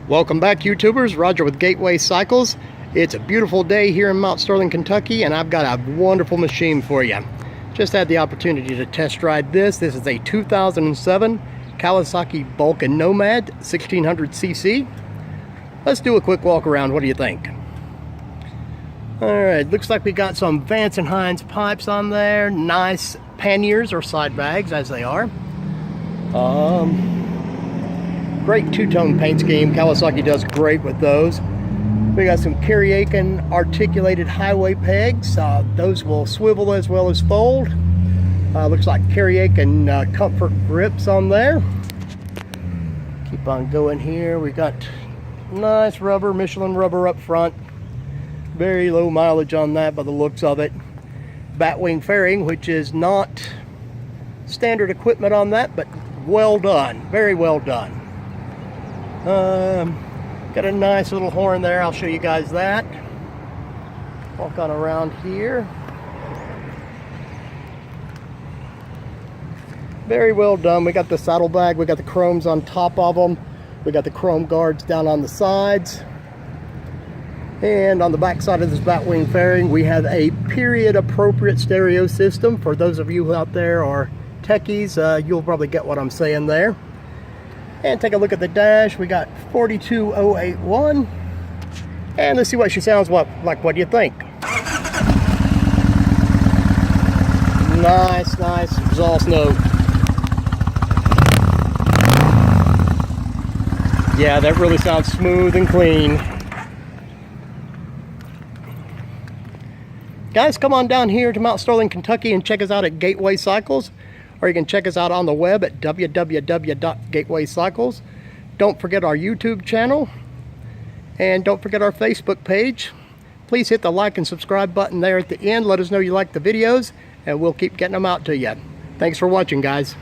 Welcome back, YouTubers. Roger with Gateway Cycles. It's a beautiful day here in Mount Sterling, Kentucky, and I've got a wonderful machine for you. Just had the opportunity to test ride this. This is a 2007 Kawasaki Vulcan Nomad 1600cc. Let's do a quick walk around. What do you think? Alright, looks like we got some Vance and Hines pipes on there. Nice panniers or side bags, as they are. Great two-tone paint scheme. Kawasaki does great with those. We got some Kawasaki articulated highway pegs. Those will swivel as well as fold. Looks like Kawasaki comfort grips on there. Keep on going here. We got nice rubber, Michelin rubber up front. Very low mileage on that by the looks of it. Batwing fairing, which is not standard equipment on that, but well done. Very well done. Got a nice little horn there. I'll show you guys that. Walk on around here. Very well done. We got the saddlebag. We got the chromes on top of them. We got the chrome guards down on the sides. And on the back side of this batwing fairing, we have a period appropriate stereo system. For those of you out there are techies, you'll probably get what I'm saying there. And take a look at the dash. We got 42081. And let's see what she sounds like. What do you think? Nice exhaust note. Yeah, that really sounds smooth and clean. Guys, come on down here to Mount Sterling, Kentucky and check us out at Gateway Cycles. Or you can check us out on the web at www.gatewaycycles. Don't forget our YouTube channel. And don't forget our Facebook page. Please hit the like and subscribe button there at the end. Let us know you like the videos, and we'll keep getting them out to you. Thanks for watching, guys.